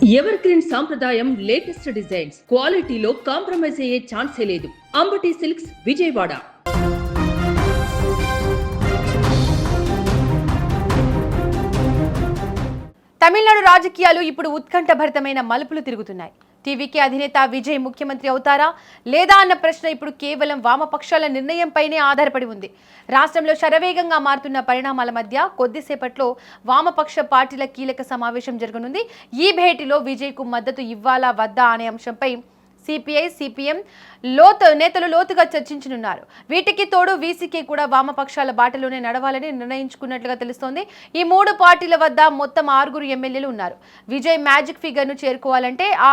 Ever green సాంప్రదాయం latest designs క్వాలిటీలో compromise అయ్యే ఛాన్సే లేదు. అంబటి సిల్క్స్ విజయవాడ. తమిళనాడు రాజకీయాలు ఇప్పుడు ఉత్కంఠభరితమైన మలుపులు తిరుగుతున్నాయి. టీవీకే అధినేత విజయ్ ముఖ్యమంత్రి అవుతారా లేదా అన్న ప్రశ్న ఇప్పుడు కేవలం వామపక్షాల నిర్ణయంపైనే ఆధారపడి ఉంది. రాష్ట్రంలో శరవేగంగా మారుతున్న పరిణామాల మధ్య కొద్దిసేపట్లో వామపక్ష పార్టీల కీలక సమావేశం జరగనుంది. ఈ భేటీలో విజయ్కు మద్దతు ఇవ్వాలా వద్దా అనే అంశంపై సిపిఐ, సిపిఎం నేతలు లోతుగా చర్చించనున్నారు. వీటికి తోడు వీసీకే కూడా వామపక్షాల బాటలోనే నడవాలని నిర్ణయించుకున్నట్లుగా తెలుస్తోంది. ఈ మూడు పార్టీల వద్ద మొత్తం 6 ఎమ్మెల్యేలు ఉన్నారు. విజయ్ మ్యాజిక్ ఫిగర్ను చేరుకోవాలంటే ఆ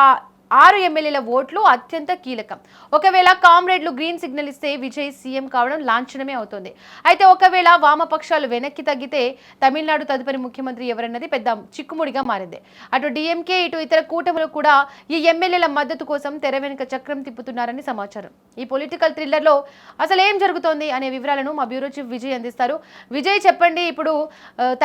6 ఎమ్మెల్యేల ఓట్లు అత్యంత కీలకం. ఒకవేళ కామ్రేడ్లు గ్రీన్ సిగ్నల్ ఇస్తే విజయ్ సీఎం కావడం లాంఛనమే అవుతుంది. అయితే ఒకవేళ వామపక్షాలు వెనక్కి తగ్గితే తమిళనాడు తదుపరి ముఖ్యమంత్రి ఎవరన్నది పెద్ద చిక్కుముడిగా మారింది. అటు డిఎంకే, ఇటు ఇతర కూటములు కూడా ఈ ఎమ్మెల్యేల మద్దతు కోసం తెర వెనుక చక్రం తిప్పుతున్నారని సమాచారం. ఈ పొలిటికల్ థ్రిల్లర్లో అసలు ఏం జరుగుతోంది అనే వివరాలను మా బ్యూరో చీఫ్ విజయ్ అందిస్తారు. విజయ్, చెప్పండి, ఇప్పుడు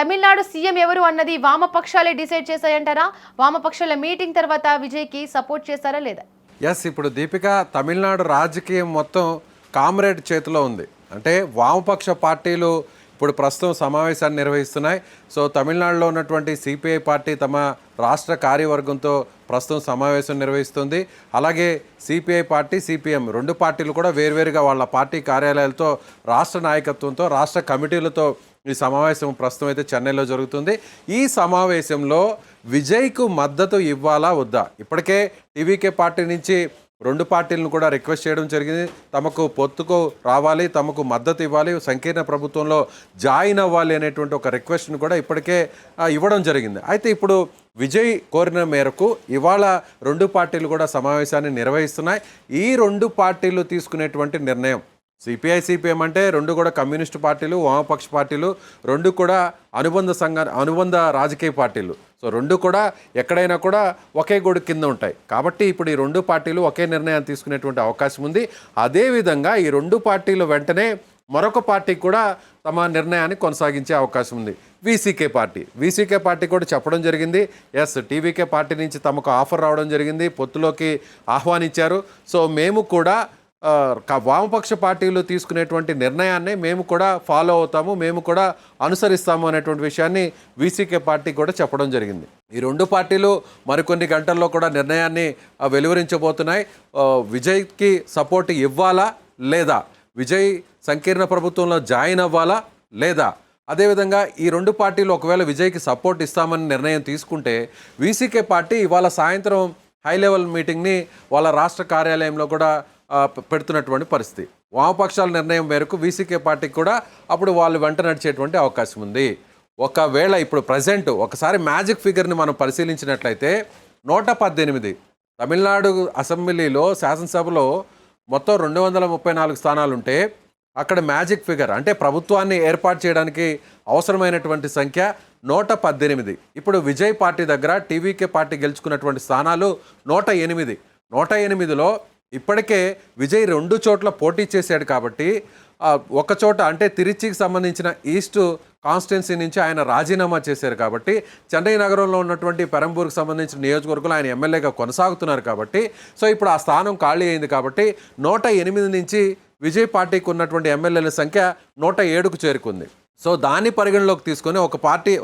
తమిళనాడు సీఎం ఎవరు అన్నది వామపక్షాలే డిసైడ్ చేశాయంటారా? వామపక్షాల మీటింగ్ తర్వాత విజయ్కి సపోర్ట్ చేస్తారా లేదా? ఎస్, ఇప్పుడు దీపిక, తమిళనాడు రాజకీయం మొత్తం కామ్రేడ్ చేతిలో ఉంది. అంటే వామపక్ష పార్టీలు ఇప్పుడు ప్రస్తుతం సమావేశాన్ని నిర్వహిస్తున్నాయి. సో తమిళనాడులో ఉన్నటువంటి సిపిఐ పార్టీ తమ రాష్ట్ర కార్యవర్గంతో ప్రస్తుతం సమావేశం నిర్వహిస్తుంది. అలాగే సిపిఐ పార్టీ, సిపిఎం రెండు పార్టీలు కూడా వేర్వేరుగా వాళ్ళ పార్టీ కార్యాలయాలతో, రాష్ట్ర నాయకత్వంతో, రాష్ట్ర కమిటీలతో ఈ సమావేశం ప్రస్తుతం అయితే చెన్నైలో జరుగుతుంది. ఈ సమావేశంలో విజయ్కు మద్దతు ఇవ్వాలా వద్దా? ఇప్పటికే టీవీకే పార్టీ నుంచి రెండు పార్టీలను కూడా రిక్వెస్ట్ చేయడం జరిగింది. తమకు పొత్తుకు రావాలి, తమకు మద్దతు ఇవ్వాలి, సంకీర్ణ ప్రభుత్వంలో జాయిన్ అవ్వాలి అనేటువంటి ఒక రిక్వెస్ట్ను కూడా ఇప్పటికే ఇవ్వడం జరిగింది. అయితే ఇప్పుడు విజయ్ కోరిన మేరకు ఇవాళ రెండు పార్టీలు కూడా సమావేశాన్ని నిర్వహిస్తున్నాయి. ఈ రెండు పార్టీలు తీసుకునేటువంటి నిర్ణయం, సిపిఐ, సిపిఎం అంటే రెండు కూడా కమ్యూనిస్టు పార్టీలు, వామపక్ష పార్టీలు, రెండు కూడా అనుబంధ రాజకీయ పార్టీలు. సో రెండు కూడా ఎక్కడైనా కూడా ఒకే గొడుగు కింద ఉంటాయి. కాబట్టి ఇప్పుడు ఈ రెండు పార్టీలు ఒకే నిర్ణయాన్ని తీసుకునేటువంటి అవకాశం ఉంది. అదేవిధంగా ఈ రెండు పార్టీలు వెంటనే మరొక పార్టీ కూడా తమ నిర్ణయాన్ని కొనసాగించే అవకాశం ఉంది. వీసీకే పార్టీ కూడా చెప్పడం జరిగింది. ఎస్, టీవీకే పార్టీ నుంచి తమకు ఆఫర్ రావడం జరిగింది, పొత్తులోకి ఆహ్వానించారు. సో మేము కూడా వామపక్ష పార్టీలు తీసుకునేటువంటి నిర్ణయాన్ని మేము కూడా ఫాలో అవుతాము, మేము కూడా అనుసరిస్తాము అనేటువంటి విషయాన్ని వీసీకే పార్టీ కూడా చెప్పడం జరిగింది. ఈ రెండు పార్టీలు మరికొన్ని గంటల్లో కూడా నిర్ణయాన్ని వెలువరించబోతున్నాయి. విజయ్కి సపోర్ట్ ఇవ్వాలా లేదా, విజయ్ సంకీర్ణ ప్రభుత్వంలో జాయిన్ అవ్వాలా లేదా, అదేవిధంగా ఈ రెండు పార్టీలు ఒకవేళ విజయ్కి సపోర్ట్ ఇస్తామని నిర్ణయం తీసుకుంటే వీసీకే పార్టీ ఇవాళ సాయంత్రం హై లెవెల్ మీటింగ్ని వాళ్ళ రాష్ట్ర కార్యాలయంలో కూడా పెడుతున్నటువంటి పరిస్థితి. వామపక్షాల నిర్ణయం మేరకు వీసీకే పార్టీకి కూడా అప్పుడు వాళ్ళు వెంట నడిచేటువంటి అవకాశం ఉంది. ఒకవేళ ఇప్పుడు ప్రజెంట్ ఒకసారి మ్యాజిక్ ఫిగర్ని మనం పరిశీలించినట్లయితే 118 తమిళనాడు అసెంబ్లీలో, శాసనసభలో మొత్తం 234 స్థానాలుంటే అక్కడ మ్యాజిక్ ఫిగర్ అంటే ప్రభుత్వాన్ని ఏర్పాటు చేయడానికి అవసరమైనటువంటి సంఖ్య 118. ఇప్పుడు విజయ్ పార్టీ దగ్గర టీవీకే పార్టీ గెలుచుకున్నటువంటి స్థానాలు 108. 108లో ఇప్పటికే విజయ్ 2 చోట్ల పోటీ చేశాడు. కాబట్టి ఒక చోట అంటే తిరుచికి సంబంధించిన ఈస్ట్ కాన్స్టిట్యున్సీ నుంచి ఆయన రాజీనామా చేశారు. కాబట్టి చెన్నై నగరంలో ఉన్నటువంటి పెరంబూర్కి సంబంధించిన నియోజకవర్గంలో ఆయన ఎమ్మెల్యేగా కొనసాగుతున్నారు. కాబట్టి సో ఇప్పుడు ఆ స్థానం ఖాళీ అయింది. కాబట్టి 108 నుంచి విజయ్ పార్టీకి ఉన్నటువంటి ఎమ్మెల్యేల సంఖ్య 107కు చేరుకుంది. సో దాన్ని పరిగణలోకి తీసుకొని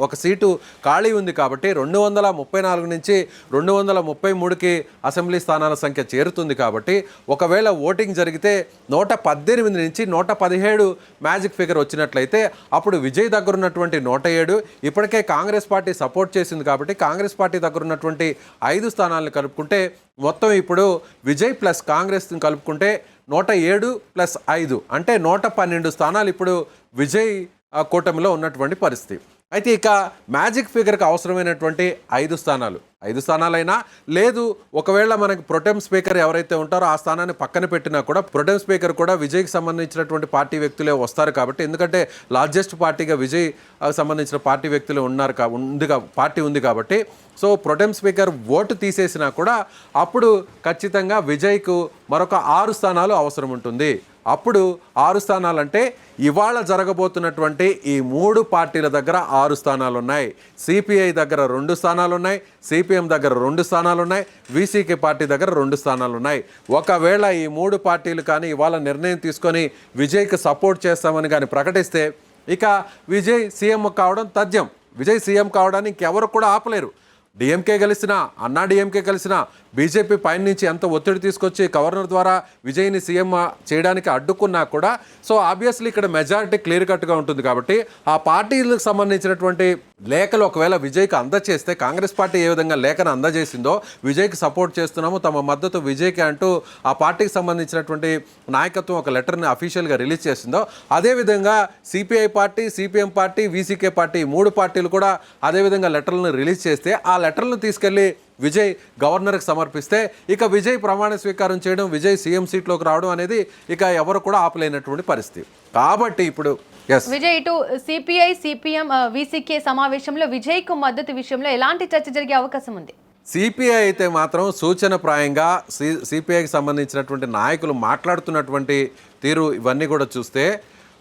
ఒక సీటు ఖాళీ ఉంది. కాబట్టి 234 నుంచి 233కి అసెంబ్లీ స్థానాల సంఖ్య చేరుతుంది. కాబట్టి ఒకవేళ ఓటింగ్ జరిగితే 118 నుంచి 117 మ్యాజిక్ ఫిగర్ వచ్చినట్లయితే అప్పుడు విజయ్ దగ్గర ఉన్నటువంటి 107 ఇప్పటికే కాంగ్రెస్ పార్టీ సపోర్ట్ చేసింది. కాబట్టి కాంగ్రెస్ పార్టీ దగ్గర ఉన్నటువంటి 5 స్థానాలను కలుపుకుంటే మొత్తం ఇప్పుడు విజయ్ ప్లస్ కాంగ్రెస్ని కలుపుకుంటే 107 + 5 అంటే 112 స్థానాలు ఇప్పుడు విజయ్ కూటమిలో ఉన్నటువంటి పరిస్థితి. అయితే ఇక మ్యాజిక్ ఫిగర్కి అవసరమైనటువంటి 5 స్థానాలైనా లేదు, ఒకవేళ మనకి ప్రొటెం స్పీకర్ ఎవరైతే ఉంటారో ఆ స్థానాన్ని పక్కన పెట్టినా కూడా ప్రొటెం స్పీకర్ కూడా విజయ్కి సంబంధించినటువంటి పార్టీ వ్యక్తులే వస్తారు. కాబట్టి ఎందుకంటే లార్జెస్ట్ పార్టీగా విజయ్ సంబంధించిన పార్టీ వ్యక్తులు పార్టీ ఉంది కాబట్టి సో ప్రొటెం స్పీకర్ ఓటు తీసేసినా కూడా అప్పుడు ఖచ్చితంగా విజయ్కు మరొక 6 స్థానాలు అవసరం ఉంటుంది. అప్పుడు 6 స్థానాలంటే ఇవాళ జరగబోతున్నటువంటి ఈ 3 పార్టీల దగ్గర 6 స్థానాలు ఉన్నాయి. సిపిఐ దగ్గర 2 స్థానాలు ఉన్నాయి, సిపిఎం దగ్గర 2 స్థానాలు ఉన్నాయి, వీసీకే పార్టీ దగ్గర 2 స్థానాలు ఉన్నాయి. ఒకవేళ ఈ 3 పార్టీలు కానీ ఇవాళ నిర్ణయం తీసుకొని విజయ్కి సపోర్ట్ చేస్తామని కానీ ప్రకటిస్తే ఇక విజయ్ సీఎం కావడం తథ్యం. విజయ్ సీఎం కావడాన్ని ఇంకెవరు కూడా ఆపలేరు. డిఎంకే కలిసినా, అన్నా డిఎంకే కలిసినా, బీజేపీ పైన నుంచి ఎంత ఒత్తిడి తీసుకొచ్చి గవర్నర్ ద్వారా విజయ్ని సీఎం చేయడానికి అడ్డుకున్నా కూడా సో ఆబ్వియస్లీ ఇక్కడ మెజారిటీ క్లియర్ కట్గా ఉంటుంది. కాబట్టి ఆ పార్టీలకు సంబంధించినటువంటి లేఖలు ఒకవేళ విజయ్కి అందజేస్తే, కాంగ్రెస్ పార్టీ ఏ విధంగా లేఖను అందజేసిందో విజయ్కి సపోర్ట్ చేస్తున్నాము, తమ మద్దతు విజయ్కి అంటూ ఆ పార్టీకి సంబంధించినటువంటి నాయకత్వం ఒక లెటర్ని అఫీషియల్గా రిలీజ్ చేసిందో, అదేవిధంగా CPI party, CPM party, VCK party 3 పార్టీలు కూడా అదేవిధంగా లెటర్లను రిలీజ్ చేస్తే ఆ లెటర్లను తీసుకెళ్లి విజయ్ గవర్నర్కి సమర్పిస్తే ఇక విజయ్ ప్రమాణ స్వీకారం చేయడం, విజయ్ సీఎం సీట్లోకి రావడం అనేది ఇక ఎవరు కూడా ఆపలేనటువంటి పరిస్థితి. కాబట్టి ఇప్పుడు విజయ్ ఇటు సిపిఐ, సిపిఎం, వీసీకే సమావేశంలో విజయ్కు మద్దతు విషయంలో ఎలాంటి చర్చ జరిగే అవకాశం ఉంది? సిపిఐ అయితే మాత్రం సూచనప్రాయంగా సిపిఐకి సంబంధించినటువంటి నాయకులు మాట్లాడుతున్నటువంటి తీరు ఇవన్నీ కూడా చూస్తే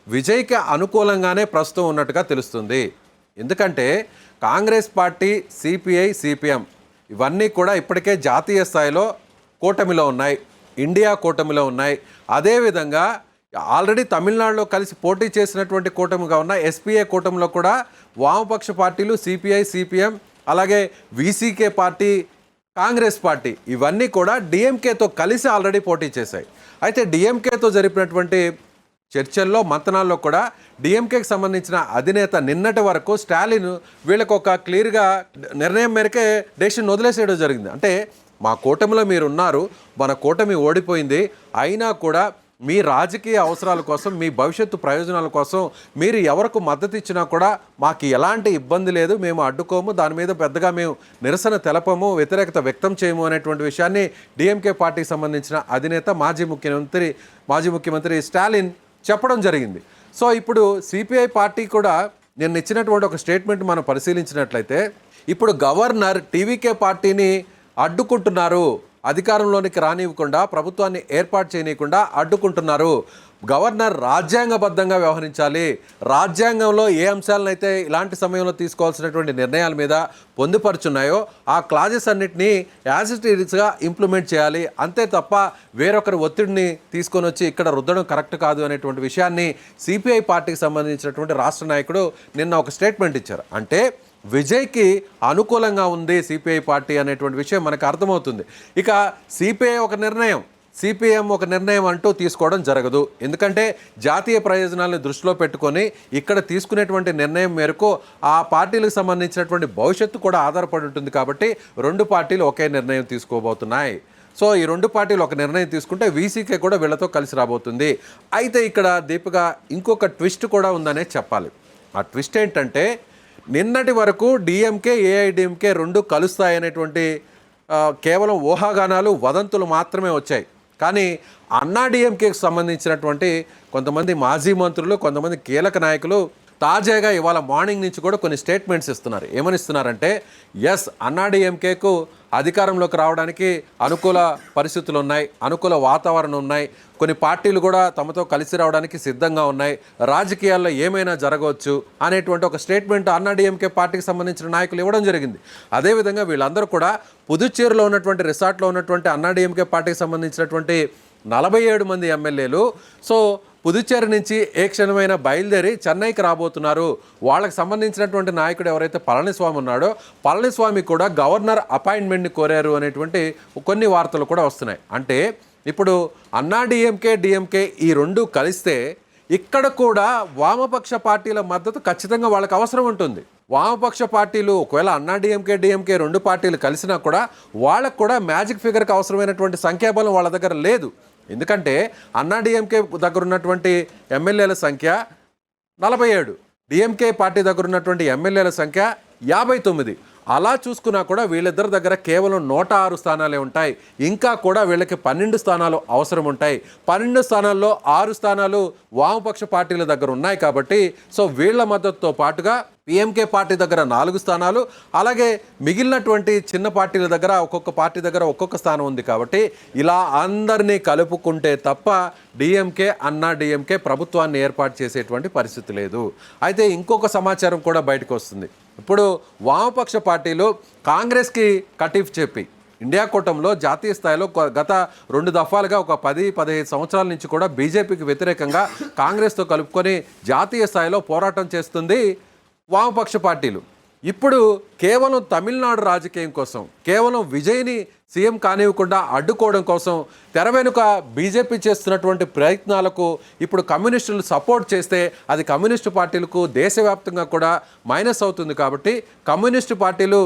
విజయ్కి అనుకూలంగానే ప్రస్తుతం ఉన్నట్టుగా తెలుస్తుంది. ఎందుకంటే కాంగ్రెస్ పార్టీ, సిపిఐ, సిపిఎం ఇవన్నీ కూడా ఇప్పటికే జాతీయ స్థాయిలో కూటమిలో ఉన్నాయి, ఇండియా కూటమిలో ఉన్నాయి. అదేవిధంగా ఆల్రెడీ తమిళనాడులో కలిసి పోటీ చేసినటువంటి కూటమిగా ఉన్న ఎస్పీఏ కూటమిలో కూడా వామపక్ష పార్టీలు సిపిఐ, సిపిఎం, అలాగే వీసీకే పార్టీ, కాంగ్రెస్ పార్టీ ఇవన్నీ కూడా డిఎంకేతో కలిసి ఆల్రెడీ పోటీ చేశాయి. అయితే డిఎంకేతో జరిపినటువంటి చర్చల్లో, మంతనాల్లో కూడా డిఎంకేకి సంబంధించిన అధినేత నిన్నటి వరకు స్టాలిన్ వీళ్ళకు ఒక క్లియర్గా నిర్ణయం మేరకే డెసిషన్ వదిలేసేయడం జరిగింది. అంటే మా కూటమిలో మీరు ఉన్నారు, మన కూటమి ఓడిపోయింది, అయినా కూడా మీ రాజకీయ అవసరాల కోసం, మీ భవిష్యత్తు ప్రయోజనాల కోసం మీరు ఎవరికి మద్దతు ఇచ్చినా కూడా మాకు ఎలాంటి ఇబ్బంది లేదు, మేము అడ్డుకోము, దాని మీద పెద్దగా మేము నిరసన తెలపము, వ్యతిరేకత వ్యక్తం చేయము అనేటువంటి విషయాన్ని డిఎంకే పార్టీకి సంబంధించిన అధినేత మాజీ ముఖ్యమంత్రి స్టాలిన్ చెప్పడం జరిగింది. సో ఇప్పుడు సిపిఐ పార్టీ కూడా నిన్న ఇచ్చినటువంటి ఒక స్టేట్మెంట్ మనం పరిశీలించినట్లయితే ఇప్పుడు గవర్నర్ టీవీకే పార్టీని అడ్డుకుంటున్నారు, అధికారంలోనికి రానివ్వకుండా, ప్రభుత్వాన్ని ఏర్పాటు చేయనీయకుండా అడ్డుకుంటున్నారు. గవర్నర్ రాజ్యాంగబద్ధంగా వ్యవహరించాలి, రాజ్యాంగంలో ఏ అంశాలనైతే ఇలాంటి సమయంలో తీసుకోవాల్సినటువంటి నిర్ణయాల మీద పొందుపరుచున్నాయో ఆ క్లాజెస్ అన్నిటినీ యాజ్ ఇట్ ఈస్గా ఇంప్లిమెంట్ చేయాలి, అంతే తప్ప వేరొకరి ఒత్తిడిని తీసుకొని వచ్చి ఇక్కడ రుద్దడం కరెక్ట్ కాదు అనేటువంటి విషయాన్ని సిపిఐ పార్టీకి సంబంధించినటువంటి రాష్ట్ర నాయకుడు నిన్న ఒక స్టేట్మెంట్ ఇచ్చారు. అంటే విజయ్కి అనుకూలంగా ఉంది సిపిఐ పార్టీ అనేటువంటి విషయం మనకు అర్థమవుతుంది. ఇక సిపిఐ ఒక నిర్ణయం, సిపిఎం ఒక నిర్ణయం అంటూ తీసుకోవడం జరగదు. ఎందుకంటే జాతీయ ప్రయోజనాలను దృష్టిలో పెట్టుకొని ఇక్కడ తీసుకునేటువంటి నిర్ణయం మేరకు ఆ పార్టీలకు సంబంధించినటువంటి భవిష్యత్తు కూడా ఆధారపడి ఉంటుంది. కాబట్టి 2 పార్టీలు ఒకే నిర్ణయం తీసుకోబోతున్నాయి. సో ఈ 2 పార్టీలు ఒక నిర్ణయం తీసుకుంటే వీసీకే కూడా వీళ్ళతో కలిసి రాబోతుంది. అయితే ఇక్కడ దీపిక ఇంకొక ట్విస్ట్ కూడా ఉందనే చెప్పాలి. ఆ ట్విస్ట్ ఏంటంటే నిన్నటి వరకు డిఎంకే, ఏఐడిఎంకే 2 కలుస్తాయనేటువంటి కేవలం ఊహాగానాలు, వదంతులు మాత్రమే వచ్చాయి. కానీ అన్నా డిఎంకేకి సంబంధించినటువంటి కొంతమంది మాజీ మంత్రులు, కొంతమంది కీలక నాయకులు తాజాగా ఇవాళ మార్నింగ్ నుంచి కూడా కొన్ని స్టేట్మెంట్స్ ఇస్తున్నారు. ఏమని ఇస్తున్నారంటే ఎస్, అన్నా డిఎంకేకు అధికారంలోకి రావడానికి అనుకూల పరిస్థితులు ఉన్నాయి, అనుకూల వాతావరణం ఉన్నాయి, కొన్ని పార్టీలు కూడా తమతో కలిసి రావడానికి సిద్ధంగా ఉన్నాయి, రాజకీయాల్లో ఏమైనా జరగవచ్చు అనేటువంటి ఒక స్టేట్మెంట్ అన్నా డిఎంకే పార్టీకి సంబంధించిన నాయకులు ఇవ్వడం జరిగింది. అదేవిధంగా వీళ్ళందరూ కూడా పుదుచ్చేరిలో ఉన్నటువంటి రిసార్ట్లో ఉన్నటువంటి అన్నా డిఎంకే పార్టీకి సంబంధించినటువంటి 47 మంది ఎమ్మెల్యేలు సో పుదుచ్చేరి నుంచి ఏ క్షణమైన బయలుదేరి చెన్నైకి రాబోతున్నారు. వాళ్ళకి సంబంధించినటువంటి నాయకుడు ఎవరైతే పళనిస్వామి ఉన్నాడో పళనిస్వామి కూడా గవర్నర్ అపాయింట్మెంట్ని కోరారు అనేటువంటి కొన్ని వార్తలు కూడా వస్తున్నాయి. అంటే ఇప్పుడు అన్నా డిఎంకే ఈ 2 కలిస్తే ఇక్కడ కూడా వామపక్ష పార్టీల మద్దతు ఖచ్చితంగా వాళ్ళకి అవసరం ఉంటుంది. వామపక్ష పార్టీలు ఒకవేళ అన్నా డిఎంకే 2 పార్టీలు కలిసినా కూడా వాళ్ళకు కూడా మ్యాజిక్ ఫిగర్కి అవసరమైనటువంటి సంఖ్యాబలం వాళ్ళ దగ్గర లేదు. ఎందుకంటే అన్నా డిఎంకే దగ్గర ఉన్నటువంటి ఎమ్మెల్యేల సంఖ్య 47, డిఎంకే పార్టీ దగ్గర ఉన్నటువంటి ఎమ్మెల్యేల సంఖ్య 59. అలా చూసుకున్నా కూడా వీళ్ళిద్దరి దగ్గర కేవలం 106 స్థానాలే ఉంటాయి. ఇంకా కూడా వీళ్ళకి 12 స్థానాలు అవసరం ఉంటాయి. 12 స్థానాల్లో 6 స్థానాలు వామపక్ష పార్టీల దగ్గర ఉన్నాయి. కాబట్టి సో వీళ్ళ మద్దతుతో పాటుగా పిఎంకే పార్టీ దగ్గర 4 స్థానాలు, అలాగే మిగిలినటువంటి చిన్న పార్టీల దగ్గర ఒక్కొక్క పార్టీ దగ్గర ఒక్కొక్క స్థానం ఉంది. కాబట్టి ఇలా అందరినీ కలుపుకుంటే తప్ప అన్నా డిఎంకే ప్రభుత్వాన్ని ఏర్పాటు చేసేటువంటి పరిస్థితి లేదు. అయితే ఇంకొక సమాచారం కూడా బయటకు వస్తుంది. ఇప్పుడు వామపక్ష పార్టీలు కాంగ్రెస్కి కటీఫ్ చెప్పి ఇండియా కూటమిలో జాతీయ స్థాయిలో గత 2 దఫాలుగా ఒక 10-15 సంవత్సరాల నుంచి కూడా బీజేపీకి వ్యతిరేకంగా కాంగ్రెస్తో కలుపుకొని జాతీయ స్థాయిలో పోరాటం చేస్తుంది వామపక్ష పార్టీలు. ఇప్పుడు కేవలం తమిళనాడు రాజకీయం కోసం, కేవలం విజయ్ని సీఎం కానివ్వకుండా అడ్డుకోవడం కోసం తెర వెనుక బీజేపీ చేస్తున్నటువంటి ప్రయత్నాలకు ఇప్పుడు కమ్యూనిస్టులు సపోర్ట్ చేస్తే అది కమ్యూనిస్టు పార్టీలకు దేశవ్యాప్తంగా కూడా మైనస్ అవుతుంది. కాబట్టి కమ్యూనిస్టు పార్టీలు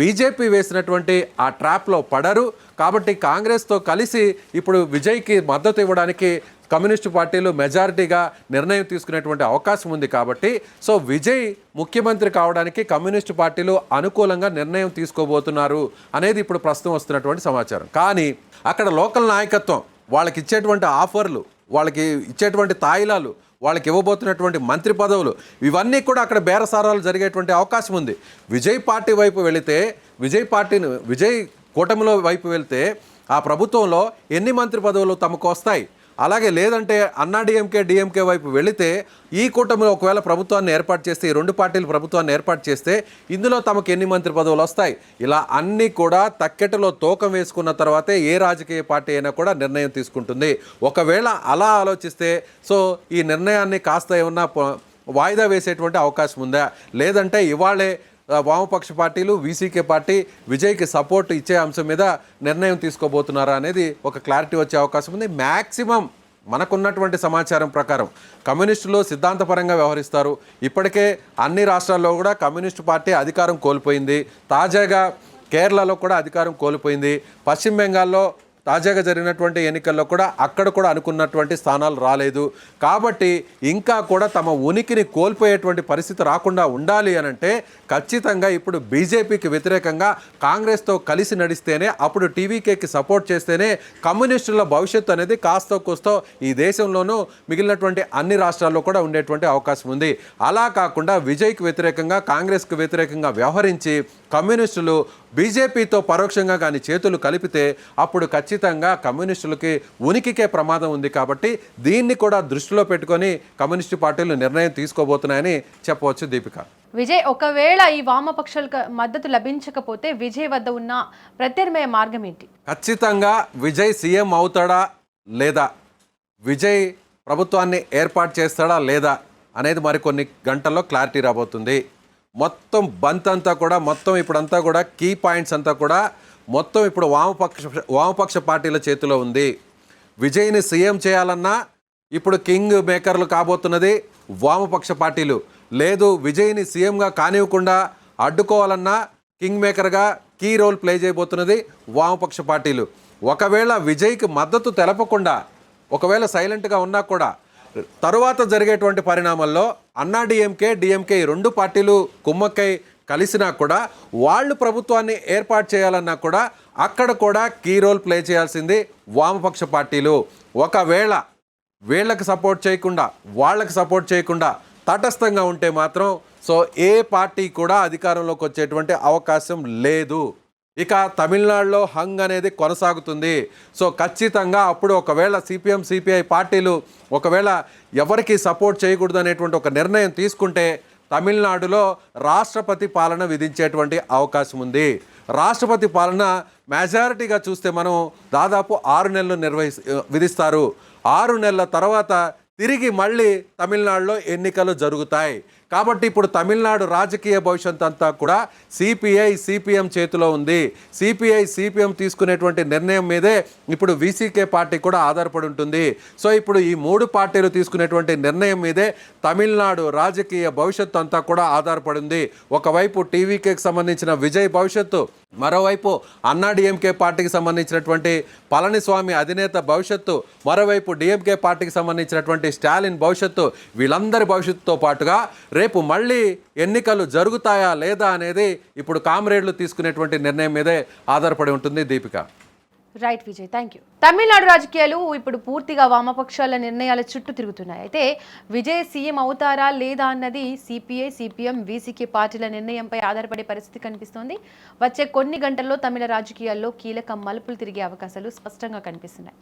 బీజేపీ వేసినటువంటి ఆ ట్రాప్లో పడరు. కాబట్టి కాంగ్రెస్తో కలిసి ఇప్పుడు విజయ్కి మద్దతు ఇవ్వడానికి కమ్యూనిస్టు పార్టీలు మెజారిటీగా నిర్ణయం తీసుకునేటువంటి అవకాశం ఉంది. కాబట్టి సో విజయ్ ముఖ్యమంత్రి కావడానికి కమ్యూనిస్టు పార్టీలు అనుకూలంగా నిర్ణయం తీసుకోబోతున్నారు అనేది ఇప్పుడు ప్రస్తుతం వస్తున్నటువంటి సమాచారం. కానీ అక్కడ లోకల్ నాయకత్వం వాళ్ళకి ఇచ్చేటువంటి ఆఫర్లు, వాళ్ళకి ఇచ్చేటువంటి తాయిలాలు, వాళ్ళకి ఇవ్వబోతున్నటువంటి మంత్రి పదవులు, ఇవన్నీ కూడా అక్కడ బేరసారాలు జరిగేటువంటి అవకాశం ఉంది. విజయ్ పార్టీ వైపు వెళితే, విజయ్ కూటమిలో వైపు వెళ్తే ఆ ప్రభుత్వంలో ఎన్ని మంత్రి పదవులు తమకు వస్తాయి? అలాగే లేదంటే అన్నా డిఎంకే వైపు వెళితే ఈ కూటమిలో ఒకవేళ ప్రభుత్వాన్ని ఏర్పాటు చేస్తే, ఈ 2 పార్టీలు ప్రభుత్వాన్ని ఏర్పాటు చేస్తే ఇందులో తమకు ఎన్ని మంత్రి పదవులు వస్తాయి? ఇలా అన్నీ కూడా తక్కెటలో తూకం వేసుకున్న తర్వాతే ఏ రాజకీయ పార్టీ అయినా కూడా నిర్ణయం తీసుకుంటుంది. ఒకవేళ అలా ఆలోచిస్తే సో ఈ నిర్ణయాన్ని కాస్త ఏమన్నా వాయిదా వేసేటువంటి అవకాశం ఉందా? లేదంటే ఇవాళే వామపక్ష పార్టీలు, వీసీకే పార్టీ విజయ్కి సపోర్ట్ ఇచ్చే అంశం మీద నిర్ణయం తీసుకోబోతున్నారా అనేది ఒక క్లారిటీ వచ్చే అవకాశం ఉంది. మ్యాక్సిమం మనకున్నటువంటి సమాచారం ప్రకారం కమ్యూనిస్టులు సిద్ధాంతపరంగా వ్యవహరిస్తారు. ఇప్పటికే అన్ని రాష్ట్రాల్లో కూడా కమ్యూనిస్టు పార్టీ అధికారం కోల్పోయింది. తాజాగా కేరళలో కూడా అధికారం కోల్పోయింది. పశ్చిమ బెంగాల్లో తాజాగా జరిగినటువంటి ఎన్నికల్లో కూడా అక్కడ కూడా అనుకున్నటువంటి స్థానాలు రాలేదు. కాబట్టి ఇంకా కూడా తమ ఉనికిని కోల్పోయేటువంటి పరిస్థితి రాకుండా ఉండాలి అనంటే ఖచ్చితంగా ఇప్పుడు బీజేపీకి వ్యతిరేకంగా కాంగ్రెస్తో కలిసి నడిస్తేనే, అప్పుడు టీవీకేకి సపోర్ట్ చేస్తేనే కమ్యూనిస్టుల భవిష్యత్తు అనేది కాస్తో కూస్తో ఈ దేశంలోనూ మిగిలినటువంటి అన్ని రాష్ట్రాల్లో కూడా ఉండేటువంటి అవకాశం ఉంది. అలా కాకుండా విజయ్కి వ్యతిరేకంగా, కాంగ్రెస్కి వ్యతిరేకంగా వ్యవహరించి కమ్యూనిస్టులు బీజేపీతో పరోక్షంగా కానీ చేతులు కలిపితే అప్పుడు ఖచ్చితంగా కమ్యూనిస్టులకి ఉనికికే ప్రమాదం ఉంది. కాబట్టి దీన్ని కూడా దృష్టిలో పెట్టుకొని కమ్యూనిస్టు పార్టీలు నిర్ణయం తీసుకోబోతున్నాయని చెప్పవచ్చు. దీపిక, విజయ్ ఒకవేళ ఈ వామపక్షాలకు మద్దతు లభించకపోతే విజయ్ వద్ద ఉన్న ప్రత్యామ్నాయ మార్గం ఏంటి? ఖచ్చితంగా విజయ్ సీఎం అవుతాడా లేదా, విజయ్ ప్రభుత్వాన్ని ఏర్పాటు చేస్తాడా లేదా అనేది మరికొన్ని గంటల్లో క్లారిటీ రాబోతుంది. మొత్తం బంత్ అంతా కూడా, మొత్తం ఇప్పుడంతా కూడా కీ పాయింట్స్ అంతా కూడా మొత్తం ఇప్పుడు వామపక్ష పార్టీల చేతిలో ఉంది. విజయ్ని సీఎం చేయాలన్నా ఇప్పుడు కింగ్ మేకర్లు కాబోతున్నది వామపక్ష పార్టీలు. లేదు విజయ్ని సీఎంగా కానివ్వకుండా అడ్డుకోవాలన్నా కింగ్ మేకర్గా కీ రోల్ ప్లే చేయబోతున్నది వామపక్ష పార్టీలు. ఒకవేళ విజయ్కి మద్దతు తెలపకుండా, ఒకవేళ సైలెంట్గా ఉన్నా కూడా తరువాత జరిగేటువంటి పరిణామాల్లో అన్నా డిఎంకే 2 పార్టీలు కుమ్మక్కై కలిసినా కూడా వాళ్ళు ప్రభుత్వాన్ని ఏర్పాటు చేయాలన్నా కూడా అక్కడ కూడా కీ రోల్ ప్లే చేయాల్సింది వామపక్ష పార్టీలు. ఒకవేళ వీళ్ళకి సపోర్ట్ చేయకుండా, వాళ్ళకి సపోర్ట్ చేయకుండా తటస్థంగా ఉంటే మాత్రం సో ఏ పార్టీ కూడా అధికారంలోకి వచ్చేటువంటి అవకాశం లేదు. ఇక తమిళనాడులో హంగ్ అనేది కొనసాగుతుంది. సో ఖచ్చితంగా అప్పుడు ఒకవేళ సిపిఎం సిపిఐ పార్టీలు ఒకవేళ ఎవరికి సపోర్ట్ చేయకూడదు అనేటువంటి ఒక నిర్ణయం తీసుకుంటే తమిళనాడులో రాష్ట్రపతి పాలన విధించేటువంటి అవకాశం ఉంది. రాష్ట్రపతి పాలన మెజారిటీగా చూస్తే మనం దాదాపు 6 నెలలు విధిస్తారు. 6 నెలల తర్వాత తిరిగి మళ్ళీ తమిళనాడులో ఎన్నికలు జరుగుతాయి. కాబట్టి ఇప్పుడు తమిళనాడు రాజకీయ భవిష్యత్ అంతా కూడా సిపిఐ సిపిఎం చేతిలో ఉంది. సిపిఐ సిపిఎం తీసుకునేటువంటి నిర్ణయం మీదే ఇప్పుడు వీసీకే పార్టీ కూడా ఆధారపడి ఉంటుంది. సో ఇప్పుడు ఈ 3 పార్టీలు తీసుకునేటువంటి నిర్ణయం మీదే తమిళనాడు రాజకీయ భవిష్యత్తు అంతా కూడా ఆధారపడి ఉంది. ఒకవైపు టీవీకేకి సంబంధించిన విజయ్ భవిష్యత్తు, మరోవైపు అన్నా డిఎంకే పార్టీకి సంబంధించినటువంటి పళనిస్వామి అధినేత భవిష్యత్తు, మరోవైపు డిఎంకే పార్టీకి సంబంధించినటువంటి స్టాలిన్ భవిష్యత్తు, వీళ్ళందరి భవిష్యత్తుతో పాటుగా రేపు మళ్ళీ ఎన్నికలు జరుగుతాయా లేదా అనేది ఇప్పుడు కామ్రేడ్లు తీసుకునేటువంటి నిర్ణయం మీదే ఆధారపడి ఉంటుంది. Deepika, right Vijay, thank you. Tamil Nadu రాజకీయాలు ఇప్పుడు పూర్తిగా వామపక్షాల నిర్ణయాల చుట్టూ తిరుగుతున్నాయి. అయితే విజయ్ సీఎం అవుతారా లేదా అన్నది సిపిఐ, సిపిఎం, వీసీకే పార్టీల నిర్ణయంపై ఆధారపడే పరిస్థితి కనిపిస్తోంది. వచ్చే కొన్ని గంటల్లో తమిళ రాజకీయాల్లో కీలక మలుపులు తిరిగే అవకాశాలు స్పష్టంగా కనిపిస్తున్నాయి.